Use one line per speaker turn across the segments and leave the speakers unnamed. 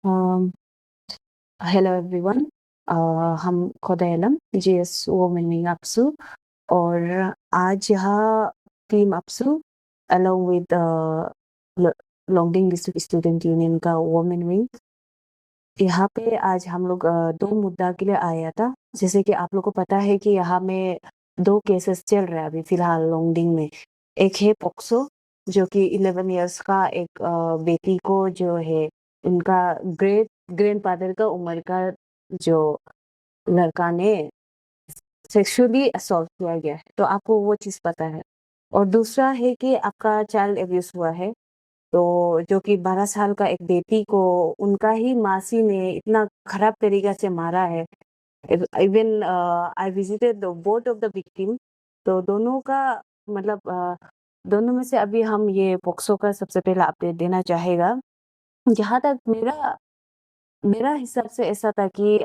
Um, Hello everyone. हम खुदायलम GS women wing APSU और आज यहाँ team APSU along with Longding district student union का वुमेन विंग यहाँ पे आज हम लोग दो मुद्दा के लिए आया था। जैसे कि आप लोग को पता है कि यहाँ में दो केसेस चल रहा है अभी फिलहाल लॉन्गडिंग में। एक है पोक्सो जो कि 11 इयर्स का एक बेटी को जो है उनका ग्रैंडफादर का उम्र का जो लड़का ने सेक्सुअली असॉल्ट किया गया है, तो आपको वो चीज़ पता है। और दूसरा है कि आपका चाइल्ड अब्यूज हुआ है, तो जो कि 12 साल का एक बेटी को उनका ही मासी ने इतना खराब तरीका से मारा है। Even I visited both of the victim, तो दोनों का मतलब दोनों में से अभी हम ये पोक्सो का सबसे पहला अपडेट देना चाहेगा। जहाँ तक मेरा हिसाब से ऐसा था कि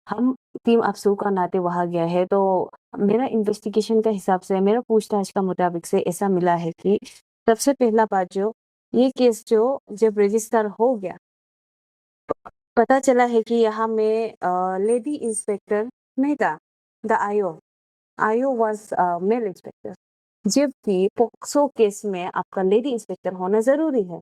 हम टीम अफसू का नाते वहाँ गया है, तो मेरा इन्वेस्टिगेशन का हिसाब से मेरा पूछताछ का मुताबिक से ऐसा मिला है कि सबसे पहला बात जो ये केस जो जब रजिस्टर हो गया, पता चला है कि यहाँ में लेडी इंस्पेक्टर नहीं था, द आयो वॉज मेल इंस्पेक्टर, जबकि पोक्सो केस में आपका लेडी इंस्पेक्टर होना जरूरी है।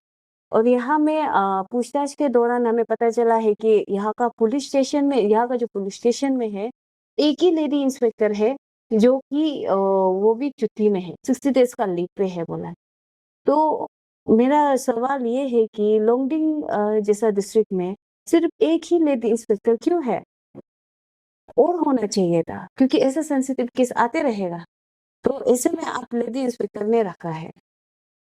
और यहाँ में पूछताछ के दौरान हमें पता चला है कि यहाँ का जो पुलिस स्टेशन में है, एक ही लेडी इंस्पेक्टर है जो कि वो भी छुट्टी में है, 60 डेज का लीव पे है बोला है। तो मेरा सवाल ये है कि लॉन्गडिंग जैसा डिस्ट्रिक्ट में सिर्फ एक ही लेडी इंस्पेक्टर क्यों है? और होना चाहिए था, क्योंकि ऐसा सेंसिटिव केस आते रहेगा, तो ऐसे में आप लेडी इंस्पेक्टर ने रखा है।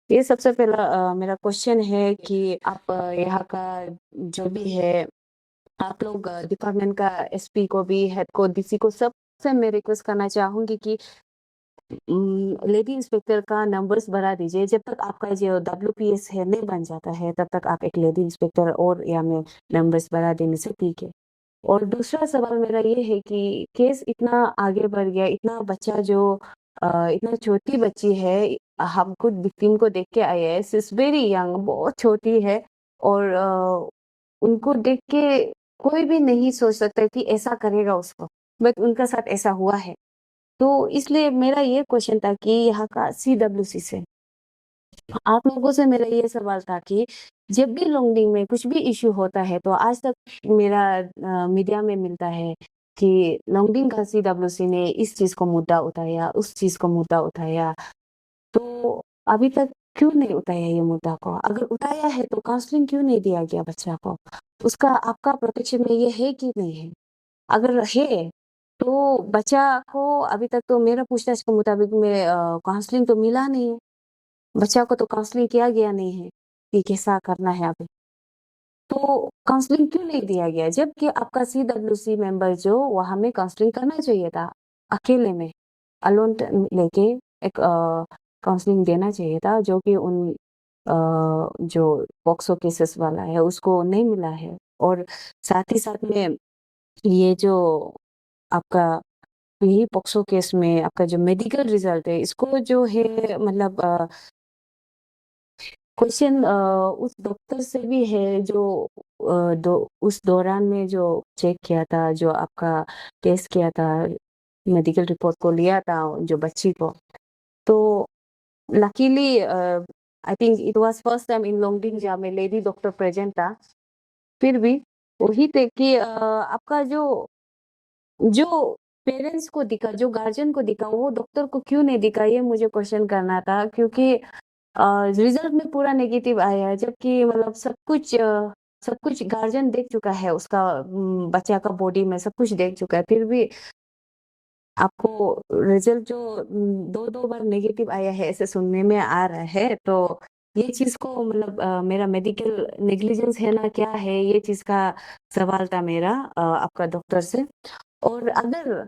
ये सबसे पहला मेरा क्वेश्चन है कि आप यहाँ का जो भी है, आप लोग डिपार्टमेंट का एसपी को भी, हेड को, डीसी को, सबसे मैं रिक्वेस्ट करना चाहूंगी कि लेडी इंस्पेक्टर का नंबर्स बढ़ा दीजिए। जब तक आपका जो WPS है नहीं बन जाता है, तब तक आप एक लेडी इंस्पेक्टर और या में नंबर्स बढ़ा देने से ठीक है। और दूसरा सवाल मेरा ये है कि केस इतना आगे बढ़ गया, इतना बच्चा जो इतना छोटी बच्ची है, हम खुद विक्टिम को देख के आए हैं, शी इज वेरी यंग, बहुत छोटी है। और उनको देख के कोई भी नहीं सोच सकता कि ऐसा करेगा उसको, बट उनका साथ ऐसा हुआ है। तो इसलिए मेरा ये क्वेश्चन था कि यहाँ का CWC से आप लोगों से मेरा ये सवाल था कि जब भी लॉन्गडिंग में कुछ भी इश्यू होता है, तो आज तक मेरा मीडिया में मिलता है कि लॉन्गडिंग का CWC ने इस चीज को मुद्दा उठाया, उस चीज को मुद्दा उठाया, तो अभी तक क्यों नहीं उठाया ये मुद्दा को? अगर उठाया है तो काउंसलिंग क्यों नहीं दिया गया बच्चा को? उसका आपका प्रोटेक्शन में ये है कि नहीं है? अगर है तो बच्चा को अभी तक तो मेरा पूछताछ के मुताबिक में काउंसलिंग तो मिला नहीं है, बच्चा को तो काउंसलिंग किया गया नहीं है कि कैसा करना है अभी। तो काउंसलिंग क्यों नहीं दिया गया, जबकि आपका CWC मेंबर जो वहां में काउंसलिंग करना चाहिए था, अकेले में अलोन लेके एक काउंसलिंग देना चाहिए था, जो कि उन जो पॉक्सो केसेस वाला है उसको नहीं मिला है। और साथ ही साथ में ये जो आपका यही पॉक्सो केस में आपका जो मेडिकल रिजल्ट है, इसको जो है मतलब क्वेश्चन उस डॉक्टर से भी है जो उस दौरान में जो चेक किया था, जो आपका टेस्ट किया था, मेडिकल रिपोर्ट को लिया था जो बच्ची को। तो luckily I think it was first time in Longding जहाँ में लेडी डॉक्टर प्रेजेंट था। फिर भी वही थे कि आपका जो पेरेंट्स को दिखा, जो गार्जियन को दिखा, वो डॉक्टर को क्यों नहीं दिखा, ये मुझे क्वेश्चन करना था। क्योंकि रिजल्ट में पूरा नेगेटिव आया है, जबकि मतलब सब कुछ गार्जियन देख चुका है, उसका बच्चा का बॉडी में सब कुछ देख चुका है, फिर भी आपको रिजल्ट जो दो दो बार नेगेटिव आया है ऐसे सुनने में आ रहा है। तो ये चीज को मतलब मेरा मेडिकल नेग्लिजेंस है ना क्या है, ये चीज का सवाल था मेरा आपका डॉक्टर से। और अगर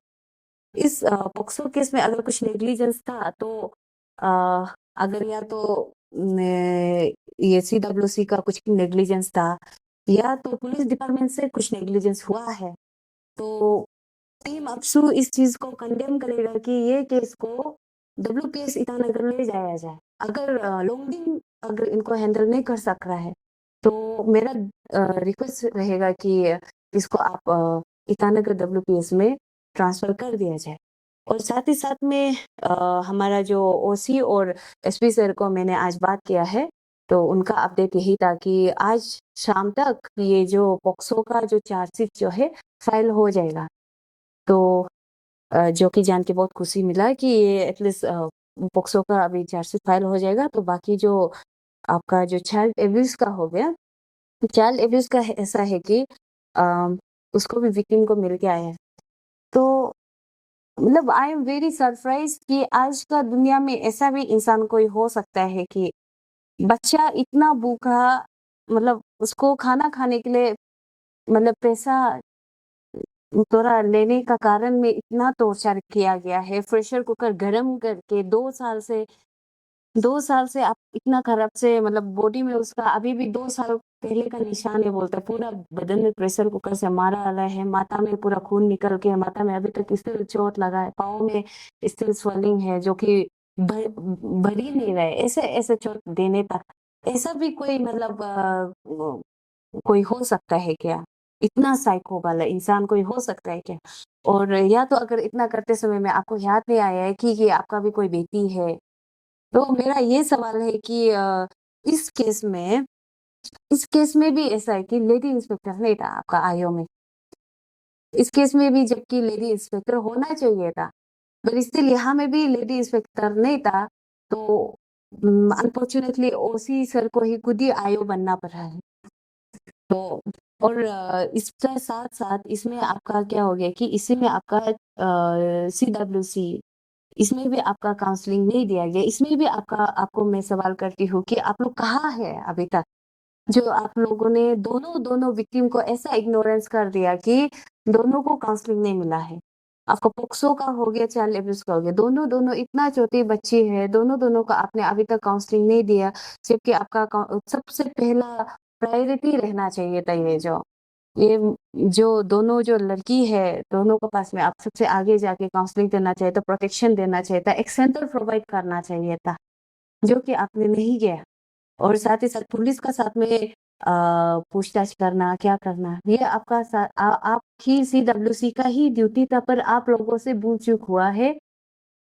इस पॉक्सो केस में अगर कुछ नेग्लिजेंस था, तो अगर या तो ये CWC का कुछ नेग्लिजेंस था, या तो पुलिस डिपार्टमेंट से कुछ नेग्लिजेंस हुआ है, तो टीम अफसू इस चीज को कंडेम करेगा कि ये केस को WPS ईटानगर ले जाया जाए। अगर लॉन्गडिंग अगर इनको हैंडल नहीं कर सक रहा है, तो मेरा रिक्वेस्ट रहेगा कि इसको आप ईटानगर डब्ल्यूपीएस में ट्रांसफ़र कर दिया जाए। और साथ ही साथ में हमारा जो ओसी और एसपी सर को मैंने आज बात किया है, तो उनका अपडेट यही था कि आज शाम तक ये जो पॉक्सो का जो चार्जशीट जो है फाइल हो जाएगा। तो जो कि जान के बहुत खुशी मिला कि ये एटलीस्ट पॉक्सो का अभी चार्जशीट फाइल हो जाएगा, तो बाकी जो आपका जो चाइल्ड एब्यूज़ का हो गया, चाइल्ड एब्यूज़ का ऐसा है कि उसको भी विक्टिम को मिल के आया है। तो मतलब आई एम वेरी सरप्राइज़ कि आज का दुनिया में ऐसा भी इंसान कोई हो सकता है कि बच्चा इतना भूखा, मतलब उसको खाना खाने के लिए मतलब पैसा थोड़ा लेने का कारण में इतना टॉर्चर किया गया है, प्रेशर कुकर गरम करके 2 साल से आप इतना खराब से मतलब बॉडी में उसका अभी भी 2 साल पहले का निशान है बोलता है, पूरा बदन में प्रेशर कुकर से मारा वाला है, माथा में पूरा खून निकल के माथा में अभी तक स्टिल चोट लगा है, पाँव में स्टिल स्वेलिंग है जो कि भर ही नहीं रहा है, ऐसे चोट देने तक। ऐसा भी कोई मतलब कोई हो सकता है क्या? इतना साइको वाला इंसान कोई हो सकता है क्या? और या तो अगर इतना करते समय में आपको याद नहीं आया है कि आपका भी कोई बेटी है, तो मेरा ये सवाल है कि इस केस में इस केस में भी ऐसा है कि लेडी इंस्पेक्टर नहीं था आपका आईओ में। इस केस में भी जबकि लेडी इंस्पेक्टर होना चाहिए था, पर स्टिल यहाँ में भी लेडी इंस्पेक्टर नहीं था, तो अनफॉर्च्यूनेटली ओसी सर को ही खुद ही आईओ बनना पड़ा है। तो और इसके साथ-साथ इसमें आपका क्या हो गया कि इसी में आपका सीडब्ल्यूसी इसमें भी आपका काउंसलिंग नहीं दिया गया। इसमें भी आपको मैं सवाल करती हूँ कि आप लोग कहाँ हैं अभी तक? जो आप लोगों ने दोनों विक्टिम को ऐसा इग्नोरेंस कर दिया कि दोनों को काउंसलिंग नहीं मिला है। आपका पोक्सो का हो गया, चाइल्ड अब्यूज़ का हो गया। दोनों इतना छोटी बच्ची है, दोनों का आपने अभी तक काउंसलिंग नहीं दिया, जबकि आपका सबसे पहला प्रायोरिटी रहना चाहिए था ये जो दोनों जो लड़की है, दोनों के पास में आप सबसे आगे जाके काउंसलिंग देना चाहिए था, प्रोटेक्शन देना चाहिए था, एक सेंटर प्रोवाइड करना चाहिए था, जो कि आपने नहीं किया। और साथ ही साथ पुलिस का साथ में पूछताछ करना, क्या करना, ये आपका आपकी सीडब्ल्यूसी का ही ड्यूटी था, पर आप लोगों से भूल-चूक हुआ है।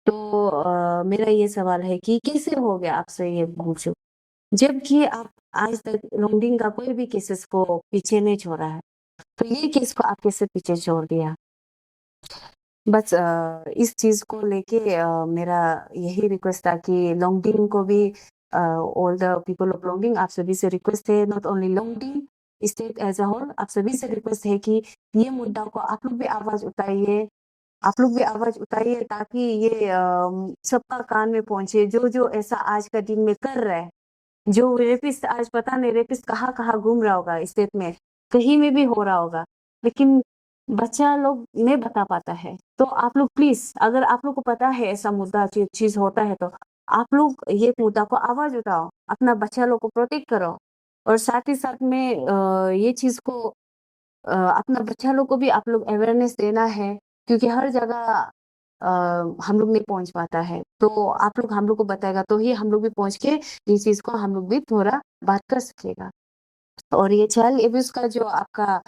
तो मेरा ये सवाल है कि कैसे हो गया आपसे ये भूल-चूक? जबकि आप आज तक लॉन्डिंग का कोई भी केसेस को पीछे नहीं छोड़ा है। तो ये केस को आप कैसे पीछे छोड़ दिया? बस इस चीज़ को लेके मेरा यही रिक्वेस्ट था कि लोंगडिंग को भी all the people of Longding आप सभी से रिक्वेस्ट है, not only Longding state as a whole, आप सभी से रिक्वेस्ट है कि ये मुद्दा को आप लोग भी आवाज़ उठाइए। आप लोग भी आवाज़ उठाइए ताकि ये सबका कान में पहुँचे, जो ऐसा आज का दिन में कर रहा है। जो रेपिस्ट आज पता नहीं रेपिस्ट कहाँ-कहाँ घूम रहा होगा स्टेट में, कहीं में भी हो रहा होगा, लेकिन बच्चा लोग नहीं बता पाता है। तो आप लोग प्लीज़ अगर आप लोग को पता है ऐसा मुद्दा चीज़ होता है तो आप लोग ये मुद्दा को आवाज़ उठाओ, अपना बच्चा लोग को प्रोटेक्ट करो और साथ ही साथ में ये चीज़ को अपना बच्चा लोग को भी आप लोग अवेयरनेस देना है क्योंकि हर जगह अ, हम लोग नहीं पहुँच पाता है। तो आप लोग हम लोग को बताएगा तो ही हम लोग भी पहुँच के ये चीज़ को हम लोग भी थोड़ा बात कर सकेगा। और ये चाइल्ड अब्यूज़ का जो आपका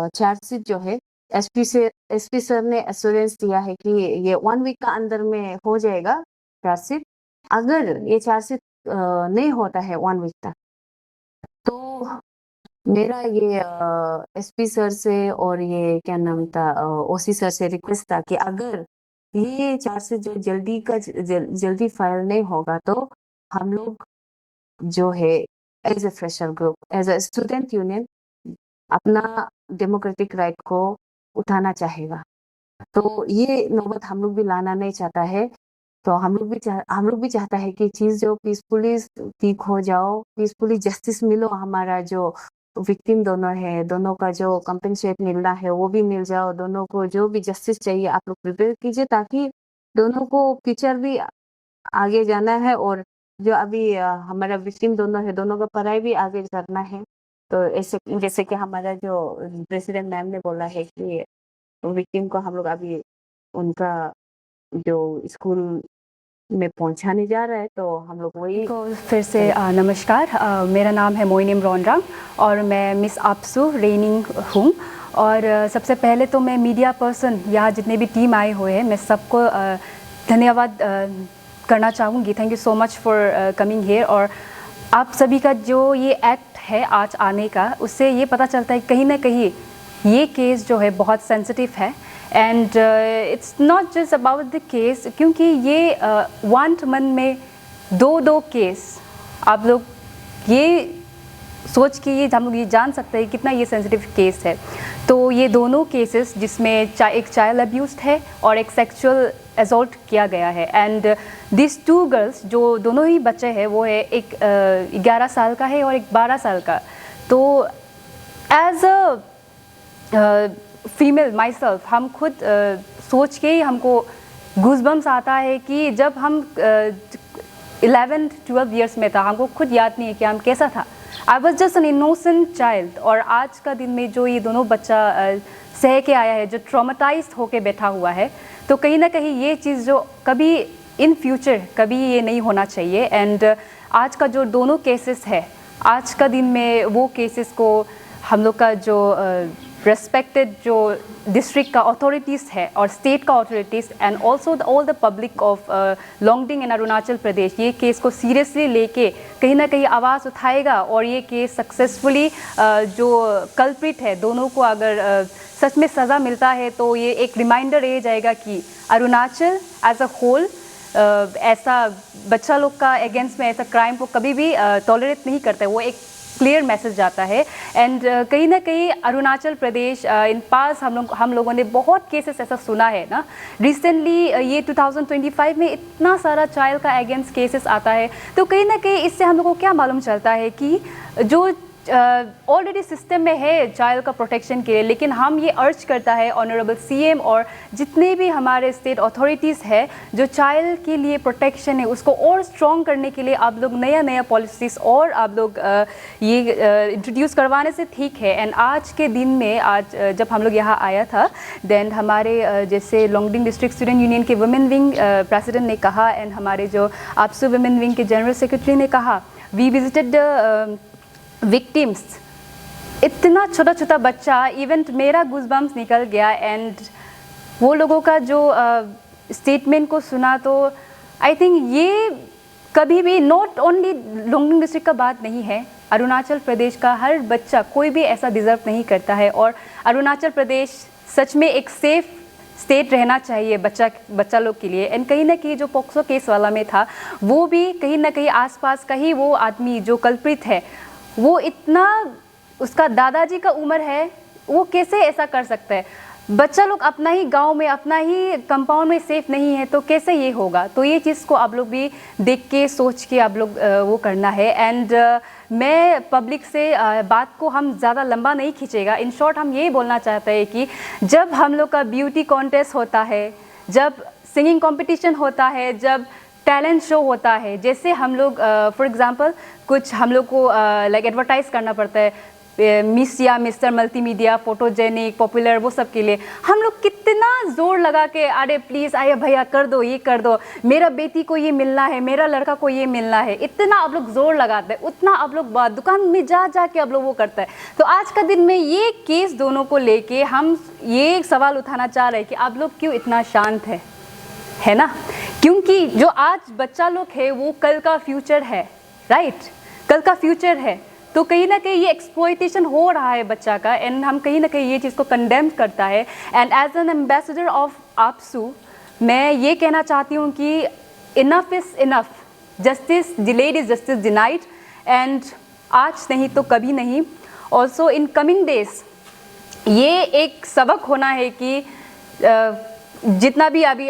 चार्जशीट जो है एसपी सर ने एश्योरेंस दिया है कि ये 1 वीक का अंदर में हो जाएगा चार्जशीट। अगर ये चार्जशीट नहीं होता है 1 वीक तक, तो मेरा ये एसपी सर से और ये क्या नाम था ओसी सर से रिक्वेस्ट था कि अगर ये चार्जशीट जो जल्दी फाइल नहीं होगा तो हम लोग जो है as a fresher group, as a student union अपना डेमोक्रेटिक राइट को उठाना चाहेगा। तो ये नौबत हम लोग भी लाना नहीं चाहता है। तो हम लोग भी चाहता है कि चीज़ जो पीसफुली ठीक हो जाओ, पीसफुली जस्टिस मिलो हमारा जो विक्टिम दोनों है, दोनों का जो कंपेंसेट मिलना है वो भी मिल जाओ, दोनों को जो भी जस्टिस चाहिए आप लोग प्रिपेयर कीजिए ताकि दोनों को फ्यूचर भी आगे जाना है और जो अभी हमारा विक्टिम दोनों है, दोनों का पढ़ाई भी आगे करना है। तो ऐसे जैसे कि हमारा जो प्रेसिडेंट मैम ने बोला है कि विक्टिम को हम लोग अभी उनका जो स्कूल में पहुंचाने जा रहा है, तो हम लोग वही
को फिर से नमस्कार। मेरा नाम है मोइन इमरान राम और मैं मिस आपसू रेनिंग हूँ। और सबसे पहले तो मैं मीडिया पर्सन, यहाँ जितने भी टीम आए हुए हैं, मैं सबको धन्यवाद करना चाहूँगी। Thank you so much for coming here. और आप सभी का जो ये एक्ट है आज आने का, उससे ये पता चलता है कहीं ना कहीं ये केस जो है बहुत सेंसिटिव है। And it's not just about the case, क्योंकि ये 1 मंथ में दो केस, आप लोग ये सोच के ये हम लोग ये जान सकते हैं कितना ये सेंसिटिव केस है। तो ये दोनों केसेस जिसमें एक चाइल्ड अब्यूज है और एक सेक्सुअल असॉल्ट किया गया है। एंड दिस 2 गर्ल्स जो दोनों ही बच्चे हैं, वो है एक 11 साल का है और एक 12 साल का। तो as a female myself, हम खुद सोच के ही हमको गूज़बम्स आता है कि जब हम 11-12 ईयर्स में था, हमको खुद याद नहीं है कि हम कैसा था। I was just an innocent child. और आज का दिन में जो ये दोनों बच्चा सह के आया है, जो ट्रॉमेटाइज्ड होके बैठा हुआ है, तो कहीं ना कहीं ये चीज़ जो कभी इन फ्यूचर कभी ये नहीं होना चाहिए। एंड आज का जो दोनों केसेस है, आज का दिन में वो केसेस को हम लोग का जो रेस्पेक्टेड जो डिस्ट्रिक्ट का अथॉरिटीज़ है और स्टेट का authorities and also all the public of Longding in Arunachal Pradesh, ये केस को सीरियसली लेके कहीं ना कहीं आवाज़ उठाएगा। और ये केस सक्सेसफुली जो कल्प्रिट है, दोनों को अगर सच में सज़ा मिलता है, तो ये एक रिमाइंडर रह जाएगा कि अरुणाचल एज अ होल ऐसा बच्चा लोग का अगेंस्ट में ऐसा क्राइम को कभी भी टॉलरेट नहीं करता है। वो एक क्लियर मैसेज जाता है। एंड कहीं ना कहीं अरुणाचल प्रदेश इन पास हम लोगों ने बहुत केसेस ऐसा सुना है ना। रिसेंटली ये 2025 में इतना सारा चाइल्ड का अगेंस्ट केसेस आता है, तो कहीं ना कहीं इससे हम लोगों को क्या मालूम चलता है कि जो ऑलरेडी सिस्टम में है चाइल्ड का प्रोटेक्शन के लिए, लेकिन हम ये अर्ज करता है ऑनरेबल सीएम और जितने भी हमारे स्टेट अथॉरिटीज़ है, जो चाइल्ड के लिए प्रोटेक्शन है उसको और स्ट्रॉन्ग करने के लिए आप लोग नया पॉलिसीज़ और आप लोग ये इंट्रोड्यूस करवाने से ठीक है। एंड आज के दिन में, आज जब हम लोग यहाँ आया था, देन हमारे जैसे लोंगडिंग डिस्ट्रिक्ट स्टूडेंट यूनियन के वुमेन विंग प्रेसिडेंट ने कहा, एंड हमारे जो आपसू वुमेन विंग के जनरल सेक्रेटरी ने कहा, वी विजिटेड विक्टिम्स। इतना छोटा छोटा बच्चा, इवन मेरा गूज़बम्स निकल गया। एंड वो लोगों का जो स्टेटमेंट को सुना, तो आई थिंक ये कभी भी नॉट ओनली लोंगडिंग डिस्ट्रिक्ट का बात नहीं है, अरुणाचल प्रदेश का हर बच्चा कोई भी ऐसा डिज़र्व नहीं करता है। और अरुणाचल प्रदेश सच में एक सेफ़ स्टेट रहना चाहिए बच्चा लोग के लिए। एंड कहीं ना कहीं जो पोक्सो केस वाला में था, वो भी कहीं ना कहीं आसपास का ही वो आदमी जो कल्प्रिट है, वो इतना, उसका दादाजी का उम्र है, वो कैसे ऐसा कर सकता है। बच्चा लोग अपना ही गांव में, अपना ही कंपाउंड में सेफ नहीं है, तो कैसे ये होगा। तो ये चीज़ को आप लोग भी देख के सोच के आप लोग वो करना है। एंड मैं पब्लिक से बात को हम ज़्यादा लंबा नहीं खींचेगा। इन शॉर्ट हम ये बोलना चाहते हैं कि जब हम लोग का ब्यूटी कॉन्टेस्ट होता है, जब सिंगिंग कॉम्पिटिशन होता है, जब टैलेंट शो होता है, जैसे हम लोग फॉर एग्जांपल कुछ हम लोग को लाइक एडवर्टाइज़ करना पड़ता है, मिस या मिस्टर मल्टीमीडिया, फोटोजेनिक, पॉपुलर, वो सब के लिए हम लोग कितना ज़ोर लगा के, अरे प्लीज़ आइए भैया कर दो, ये कर दो, मेरा बेटी को ये मिलना है, मेरा लड़का को ये मिलना है, इतना आप लोग ज़ोर लगाते हैं, उतना आप लोग दुकान में जा के आप लोग वो करते हैं। तो आज का दिन में ये केस दोनों को लेके हम ये सवाल उठाना चाह रहे हैं कि आप लोग क्यों इतना शांत है ना। क्योंकि जो आज बच्चा लोग है वो कल का फ्यूचर है, राइट, कल का फ्यूचर है। तो कहीं ना कहीं ये एक्सप्लॉयटेशन हो रहा है बच्चा का। एंड हम कहीं ना कहीं ये चीज़ को कंडेम करता है। And as an ambassador of APSU, मैं ये कहना चाहती हूँ कि enough is enough, justice delayed is justice denied. And आज नहीं तो कभी नहीं। ऑल्सो इन कमिंग डेज ये एक सबक होना है कि जितना भी अभी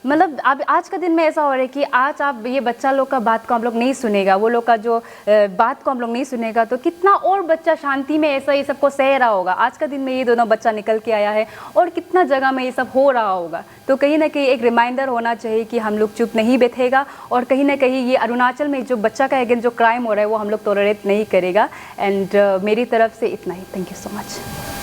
मतलब अब आज का दिन में ऐसा हो रहा है कि आज आप ये बच्चा लोग का बात को हम लोग नहीं सुनेगा, वो लोग का जो बात को हम लोग नहीं सुनेगा, तो कितना और बच्चा शांति में ऐसा ये सबको सह रहा होगा। आज का दिन में ये दोनों बच्चा निकल के आया है और कितना जगह में ये सब हो रहा होगा। तो कहीं ना कहीं एक रिमाइंडर होना चाहिए कि हम लोग चुप नहीं बैठेगा और कहीं ना कहीं ये अरुणाचल में जो बच्चा का अगेंस्ट जो क्राइम हो रहा है वो हम लोग टॉलरेट नहीं करेगा। एंड मेरी तरफ से इतना ही। Thank you so much.